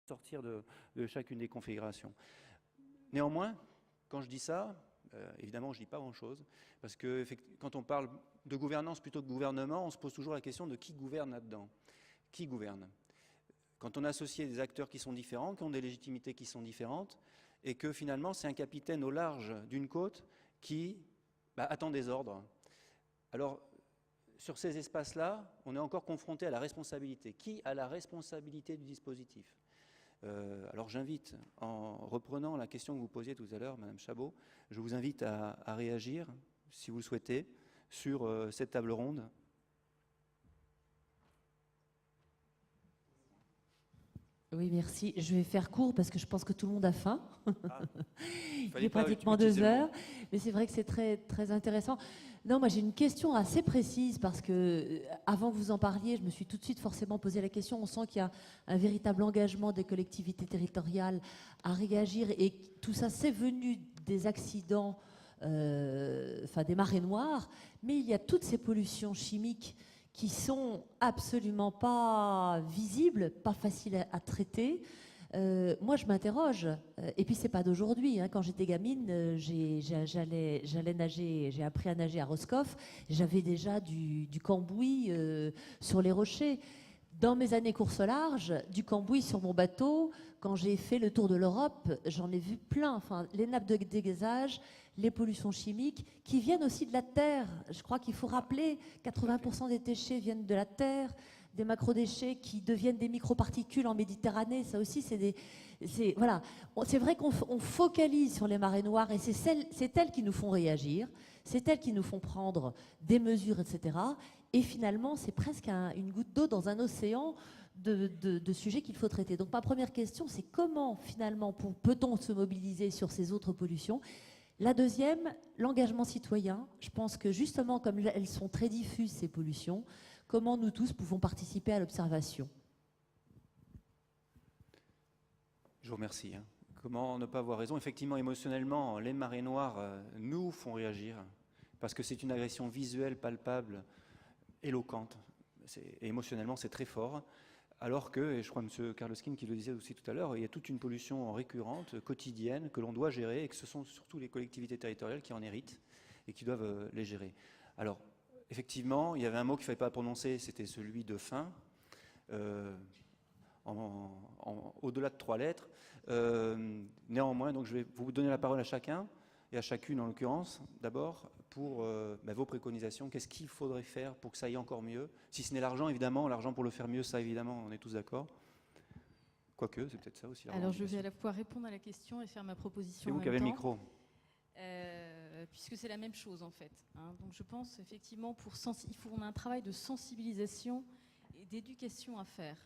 sortir de chacune des configurations. Néanmoins, quand je dis ça, évidemment, je ne dis pas grand-chose, parce que quand on parle de gouvernance plutôt que de gouvernement, on se pose toujours la question de qui gouverne là-dedans. Qui gouverne? Quand on associe des acteurs qui sont différents, qui ont des légitimités qui sont différentes, et que finalement, c'est un capitaine au large d'une côte qui attend des ordres. Alors, sur ces espaces-là, on est encore confronté à la responsabilité. Qui a la responsabilité du dispositif? Alors j'invite, en reprenant la question que vous posiez tout à l'heure, Madame Chabot, je vous invite à réagir, si vous le souhaitez, sur cette table ronde. Oui, merci. Je vais faire court parce que je pense que tout le monde a faim. Il est pas pratiquement 2 heures, mais c'est vrai que c'est très, très intéressant. Non, moi j'ai une question assez précise parce que avant que vous en parliez, je me suis tout de suite forcément posé la question. On sent qu'il y a un véritable engagement des collectivités territoriales à réagir et tout ça, c'est venu des accidents, enfin des marées noires, mais il y a toutes ces pollutions chimiques qui sont absolument pas visibles, pas faciles à traiter. Moi, je m'interroge, et puis c'est pas d'aujourd'hui. Hein. Quand j'étais gamine, j'allais nager, j'ai appris à nager à Roscoff. J'avais déjà du cambouis sur les rochers. Dans mes années course au large, du cambouis sur mon bateau, quand j'ai fait le tour de l'Europe, j'en ai vu plein. Enfin, les nappes de dégazage, les pollutions chimiques, qui viennent aussi de la terre. Je crois qu'il faut rappeler, 80% des déchets viennent de la terre, des macrodéchets qui deviennent des microparticules en Méditerranée. Ça aussi, voilà. C'est vrai qu'on focalise sur les marées noires et c'est elles qui nous font réagir, c'est elles qui nous font prendre des mesures, etc. Et finalement, c'est presque une goutte d'eau dans un océan de sujets qu'il faut traiter. Donc ma première question, c'est comment finalement peut-on se mobiliser sur ces autres pollutions? La deuxième, l'engagement citoyen. Je pense que justement, comme elles sont très diffuses, ces pollutions, comment nous tous pouvons participer à l'observation? Je vous remercie. Comment ne pas avoir raison? Effectivement, émotionnellement, les marées noires nous font réagir, parce que c'est une agression visuelle, palpable, éloquente. Et émotionnellement, c'est très fort. Alors que, et je crois M. Karlskin qui le disait aussi tout à l'heure, il y a toute une pollution récurrente, quotidienne, que l'on doit gérer, et que ce sont surtout les collectivités territoriales qui en héritent et qui doivent les gérer. Alors, effectivement, il y avait un mot qu'il ne fallait pas prononcer, c'était celui de fin, au-delà de 3 lettres. Néanmoins, donc je vais vous donner la parole à chacun, et à chacune en l'occurrence, d'abord, pour vos préconisations. Qu'est-ce qu'il faudrait faire pour que ça aille encore mieux? Si ce n'est l'argent, évidemment, l'argent pour le faire mieux, ça évidemment, on est tous d'accord. Quoique, c'est peut-être ça aussi. Alors je vais à la fois répondre à la question et faire ma proposition. C'est vous qui avez le micro. Puisque c'est la même chose en fait. Hein. Donc je pense effectivement on a un travail de sensibilisation et d'éducation à faire,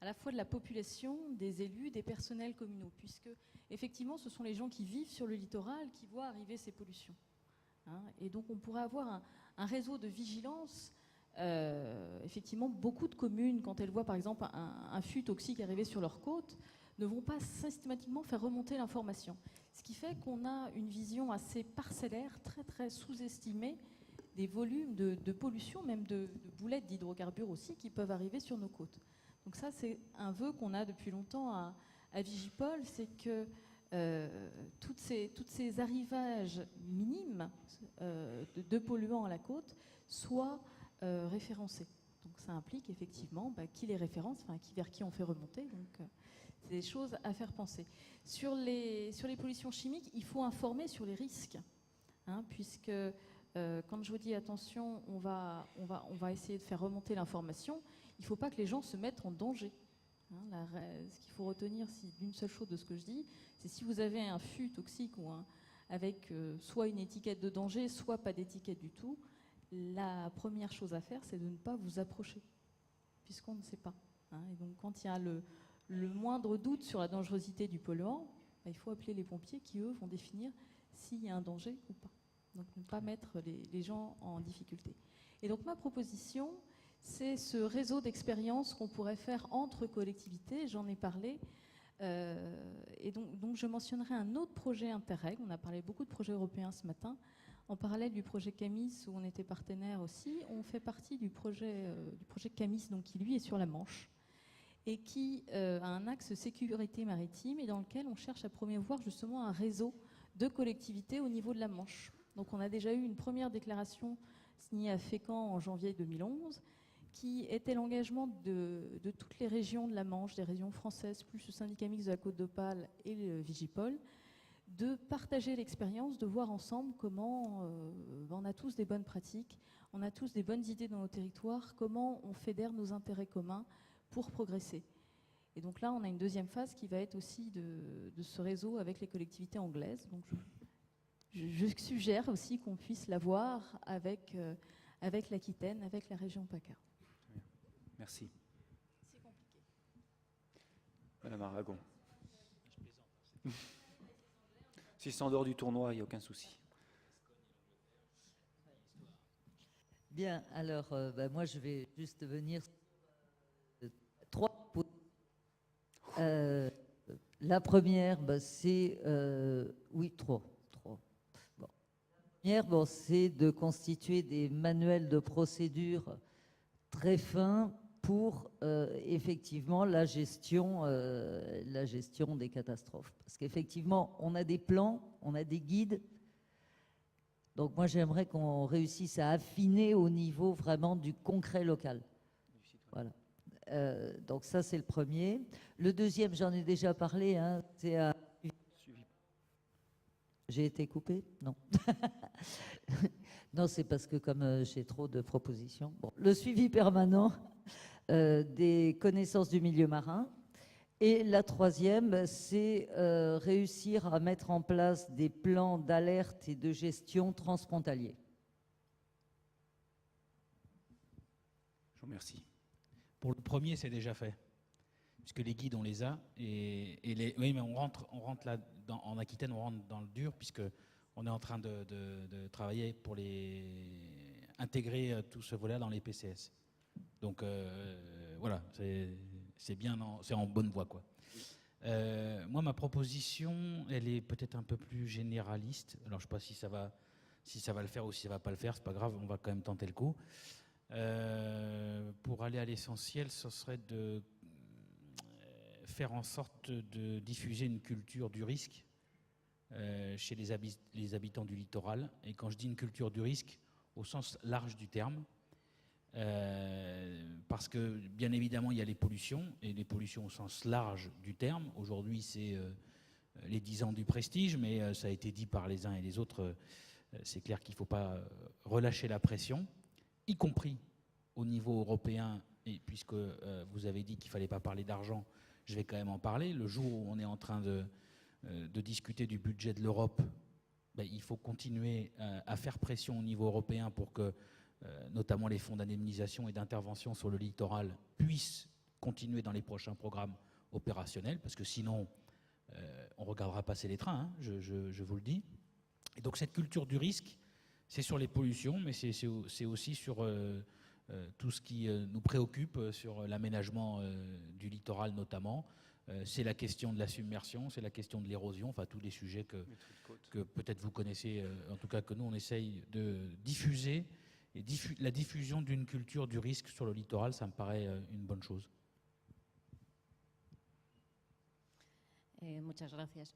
à la fois de la population, des élus, des personnels communaux, puisque effectivement ce sont les gens qui vivent sur le littoral qui voient arriver ces pollutions. Hein. Et donc on pourrait avoir un réseau de vigilance. Effectivement, beaucoup de communes, quand elles voient par exemple un fût toxique arriver sur leur côte, ne vont pas systématiquement faire remonter l'information. Ce qui fait qu'on a une vision assez parcellaire, très très sous-estimée des volumes de pollution, même de boulettes d'hydrocarbures aussi, qui peuvent arriver sur nos côtes. Donc ça, c'est un vœu qu'on a depuis longtemps à Vigipol, c'est que toutes ces arrivages minimes de polluants à la côte soient référencés. Donc ça implique effectivement qui les référence, vers qui on fait remonter. Donc c'est des choses à faire penser. Sur les pollutions chimiques, il faut informer sur les risques, hein, puisque quand je vous dis attention, on va essayer de faire remonter l'information, il ne faut pas que les gens se mettent en danger. Hein, ce qu'il faut retenir d'une seule chose de ce que je dis, c'est si vous avez un fût toxique avec soit une étiquette de danger, soit pas d'étiquette du tout, la première chose à faire, c'est de ne pas vous approcher, puisqu'on ne sait pas. Hein, et donc quand il y a le moindre doute sur la dangerosité du polluant, il faut appeler les pompiers qui, eux, vont définir s'il y a un danger ou pas. Donc ne pas mettre les gens en difficulté. Et donc ma proposition, c'est ce réseau d'expériences qu'on pourrait faire entre collectivités, j'en ai parlé. Et donc je mentionnerai un autre projet Interreg, on a parlé beaucoup de projets européens ce matin, en parallèle du projet Camis où on était partenaire aussi, on fait partie du projet Camis donc, qui lui est sur la Manche. et qui a un axe sécurité maritime et dans lequel on cherche à promouvoir justement un réseau de collectivités au niveau de la Manche. Donc on a déjà eu une première déclaration signée à Fécamp en janvier 2011 qui était l'engagement de toutes les régions de la Manche, des régions françaises, plus le syndicat mixte de la Côte d'Opale et le Vigipol, de partager l'expérience, de voir ensemble comment on a tous des bonnes pratiques, on a tous des bonnes idées dans nos territoires, comment on fédère nos intérêts communs pour progresser. Et donc là, on a une deuxième phase qui va être aussi de ce réseau avec les collectivités anglaises. Donc je suggère aussi qu'on puisse l'avoir avec l'Aquitaine, avec la région PACA. Merci. C'est compliqué. Madame Aragon. Si c'est en dehors du tournoi, il n'y a aucun souci. Bien, alors moi je vais juste venir sur 3 points. La première, c'est oui, 3. Bon. La première, c'est de constituer des manuels de procédure très fins pour effectivement la gestion des catastrophes. Parce qu'effectivement, on a des plans, on a des guides. Donc moi, j'aimerais qu'on réussisse à affiner au niveau vraiment du concret local. Voilà. Donc ça, c'est le premier. Le deuxième, j'en ai déjà parlé, hein, c'est à... J'ai été coupée? Non. Non, c'est parce que comme j'ai trop de propositions. Bon, le suivi permanent des connaissances du milieu marin. Et la troisième, c'est réussir à mettre en place des plans d'alerte et de gestion transfrontaliers. Je vous remercie. Pour le premier, c'est déjà fait, puisque les guides, on les a. Oui, mais on rentre là, en Aquitaine, on rentre dans le dur, puisque on est en train de travailler pour intégrer tout ce volet dans les PCS. Donc voilà, c'est bien, c'est en bonne voie, quoi. Moi, ma proposition, elle est peut-être un peu plus généraliste. Alors, je ne sais pas si ça va le faire ou si ça ne va pas le faire. C'est pas grave, on va quand même tenter le coup. Pour aller à l'essentiel, ce serait de faire en sorte de diffuser une culture du risque chez les habitants du littoral. Et quand je dis une culture du risque, au sens large du terme, parce que bien évidemment il y a les pollutions, et les pollutions au sens large du terme. Aujourd'hui c'est les 10 ans du prestige, mais ça a été dit par les uns et les autres, c'est clair qu'il ne faut pas relâcher la pression, y compris au niveau européen, et puisque vous avez dit qu'il ne fallait pas parler d'argent, je vais quand même en parler. Le jour où on est en train de discuter du budget de l'Europe, il faut continuer à faire pression au niveau européen pour que notamment les fonds d'indemnisation et d'intervention sur le littoral puissent continuer dans les prochains programmes opérationnels, parce que sinon on regardera passer les trains, hein, je vous le dis. Et donc cette culture du risque, c'est sur les pollutions, mais c'est aussi sur tout ce qui nous préoccupe, sur l'aménagement du littoral notamment. C'est la question de la submersion, c'est la question de l'érosion, enfin tous les sujets que peut-être vous connaissez, en tout cas que nous on essaye de diffuser. Et la diffusion d'une culture du risque sur le littoral, ça me paraît une bonne chose. Muchas gracias.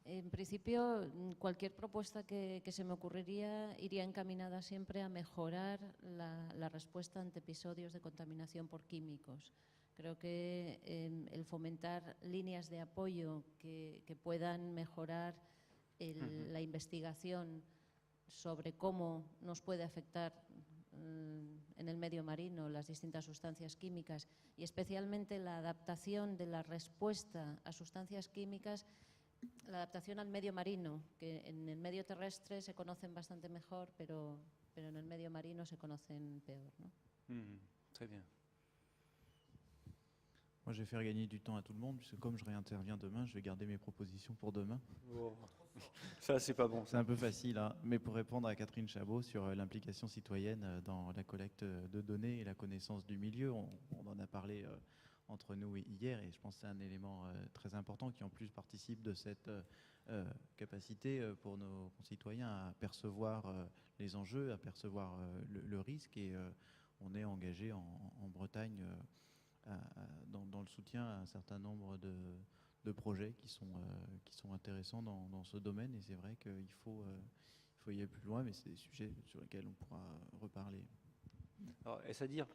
En principio, cualquier propuesta que se me ocurriría iría encaminada siempre a mejorar la respuesta ante episodios de contaminación por químicos. Creo que el fomentar líneas de apoyo que puedan mejorar la investigación sobre cómo nos puede afectar en el medio marino las distintas sustancias químicas y especialmente la adaptación de la respuesta a sustancias químicas, la adaptación al medio marino, que en el medio terrestre se conocen bastante mejor, pero en el medio marino se conocen peor, ¿no? Très bien. Moi, je vais faire gagner du temps à tout le monde, puisque comme je réinterviens demain, je vais garder mes propositions pour demain. Oh. Ça, c'est pas bon. C'est un peu facile, hein, mais pour répondre à Catherine Chabot sur l'implication citoyenne dans la collecte de données et la connaissance du milieu, on en a parlé entre nous hier, et je pense que c'est un élément très important qui en plus participe de cette capacité pour nos concitoyens à percevoir les enjeux, à percevoir le risque, et on est engagé en Bretagne dans le soutien à un certain nombre de projets qui sont intéressants dans ce domaine. Et c'est vrai qu'il faut y aller plus loin, mais c'est des sujets sur lesquels on pourra reparler. Alors, est-ce à dire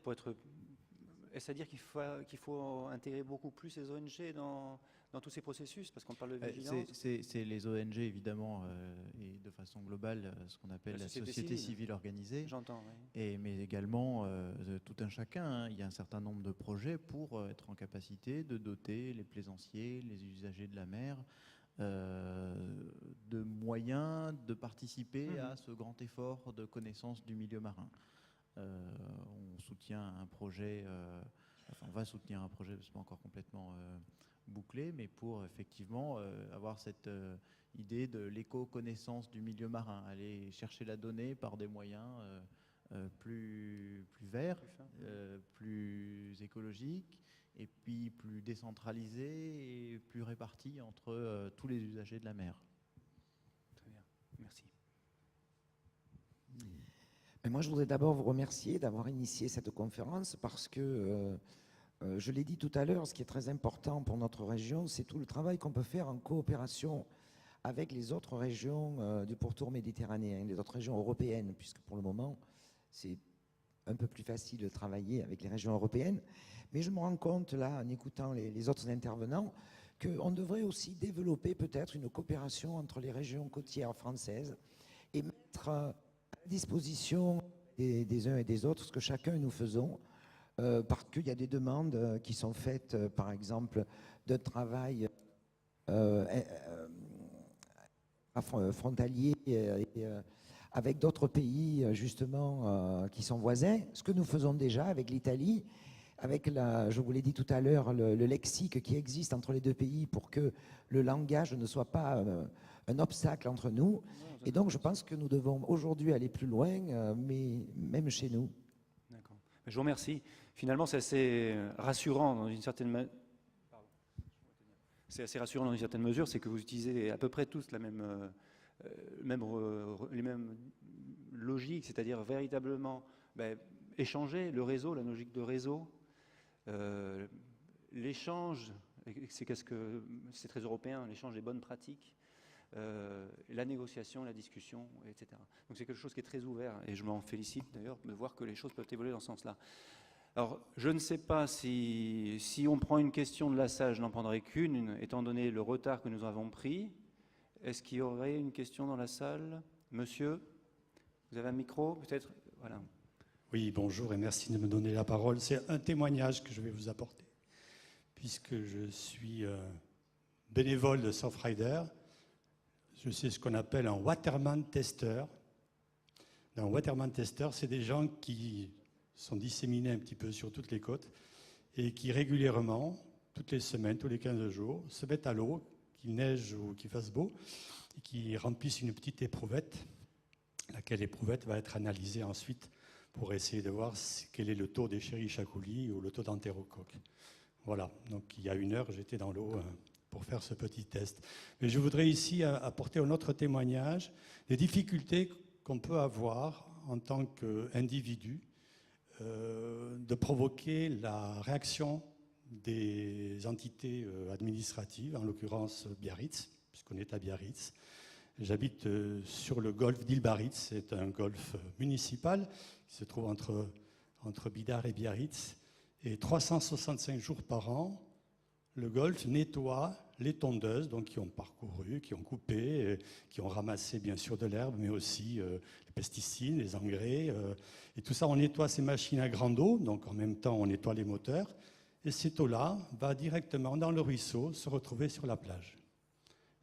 qu'il faut intégrer beaucoup plus les ONG dans tous ces processus? Parce qu'on parle de vigilance. C'est les ONG, évidemment, et de façon globale, ce qu'on appelle la société civile organisée. J'entends, oui. Mais également tout un chacun. Hein. Il y a un certain nombre de projets pour être en capacité de doter les plaisanciers, les usagers de la mer, de moyens de participer à ce grand effort de connaissance du milieu marin. On soutient un projet, on va soutenir un projet, c'est pas encore complètement bouclé, mais pour effectivement avoir cette idée de l'éco-connaissance du milieu marin, aller chercher la donnée par des moyens plus verts, plus écologiques, et puis plus décentralisés et plus répartis entre tous les usagers de la mer. Très bien, merci. Mais moi, je voudrais d'abord vous remercier d'avoir initié cette conférence parce que, je l'ai dit tout à l'heure, ce qui est très important pour notre région, c'est tout le travail qu'on peut faire en coopération avec les autres régions du pourtour méditerranéen, les autres régions européennes, puisque pour le moment, c'est un peu plus facile de travailler avec les régions européennes. Mais je me rends compte, là, en écoutant les autres intervenants, qu'on devrait aussi développer peut-être une coopération entre les régions côtières françaises et mettre à disposition des uns et des autres ce que chacun nous faisons, parce qu'il y a des demandes qui sont faites, par exemple, de travail frontalier avec d'autres pays, justement, qui sont voisins, ce que nous faisons déjà avec l'Italie, avec, je vous l'ai dit tout à l'heure, le lexique qui existe entre les deux pays pour que le langage ne soit pas un obstacle entre nous. Et donc, je pense que nous devons aujourd'hui aller plus loin, mais même chez nous. D'accord. Je vous remercie. Finalement, c'est assez rassurant dans une certaine mesure. C'est assez rassurant dans une certaine mesure, c'est que vous utilisez à peu près tous les mêmes logiques, c'est-à-dire véritablement échanger le réseau, la logique de réseau, l'échange, c'est très européen, l'échange des bonnes pratiques, la négociation, la discussion, etc. Donc c'est quelque chose qui est très ouvert et je m'en félicite d'ailleurs de voir que les choses peuvent évoluer dans ce sens-là. Alors, je ne sais pas si on prend une question de la salle, je n'en prendrai qu'une, étant donné le retard que nous avons pris. Est-ce qu'il y aurait une question dans la salle? Monsieur, vous avez un micro, peut-être? Voilà. Oui, bonjour et merci de me donner la parole. C'est un témoignage que je vais vous apporter, puisque je suis bénévole de Surfrider. Je suis ce qu'on appelle un waterman tester. Un waterman tester, c'est des gens qui sont disséminés un petit peu sur toutes les côtes et qui régulièrement, toutes les semaines, tous les 15 jours, se mettent à l'eau, qu'il neige ou qu'il fasse beau, et qui remplissent une petite éprouvette, laquelle éprouvette va être analysée ensuite pour essayer de voir quel est le taux d'Escherichia coli ou le taux d'entérocoque. Voilà, donc il y a 1 heure, j'étais dans l'eau pour faire ce petit test. Mais je voudrais ici apporter un autre témoignage des difficultés qu'on peut avoir en tant qu'individu de provoquer la réaction des entités administratives, en l'occurrence Biarritz, puisqu'on est à Biarritz. J'habite sur le golfe d'Île-Baritz, c'est un golfe municipal qui se trouve entre Bidart et Biarritz. Et 365 jours par an, le golfe nettoie les tondeuses, donc qui ont parcouru, qui ont coupé, qui ont ramassé bien sûr de l'herbe, mais aussi les pesticides, les engrais. Et tout ça, on nettoie ces machines à grande eau, donc en même temps on nettoie les moteurs. Et cette eau-là va directement dans le ruisseau se retrouver sur la plage,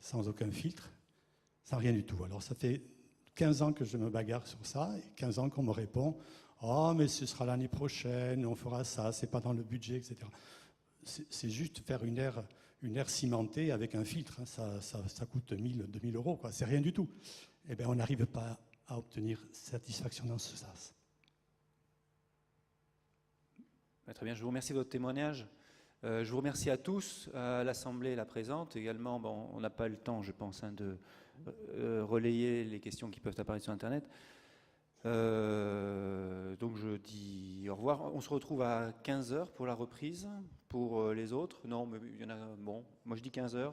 sans aucun filtre, sans rien du tout. Alors ça fait 15 ans que je me bagarre sur ça, et 15 ans qu'on me répond « Oh, mais ce sera l'année prochaine, on fera ça, c'est pas dans le budget, etc. » C'est juste faire une aire cimentée avec un filtre, hein. Ça coûte 1 000, 2 000 euros, quoi. C'est rien du tout. Eh bien, on n'arrive pas à obtenir satisfaction dans ce sens. Très bien, je vous remercie de votre témoignage. Je vous remercie à tous, à l'Assemblée, la présente. Également, on n'a pas le temps, je pense, de relayer les questions qui peuvent apparaître sur Internet. Donc je dis au revoir. On se retrouve à 15h pour la reprise. Pour les autres, non, mais il y en a. Bon, moi je dis 15h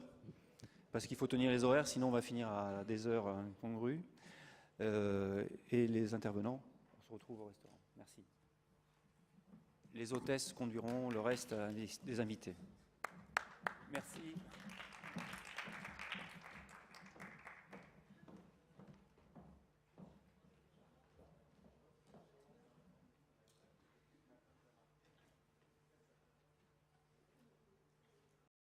parce qu'il faut tenir les horaires, sinon on va finir à des heures incongrues. Et les intervenants, on se retrouve au restaurant. Merci. Les hôtesses conduiront le reste des invités. Merci.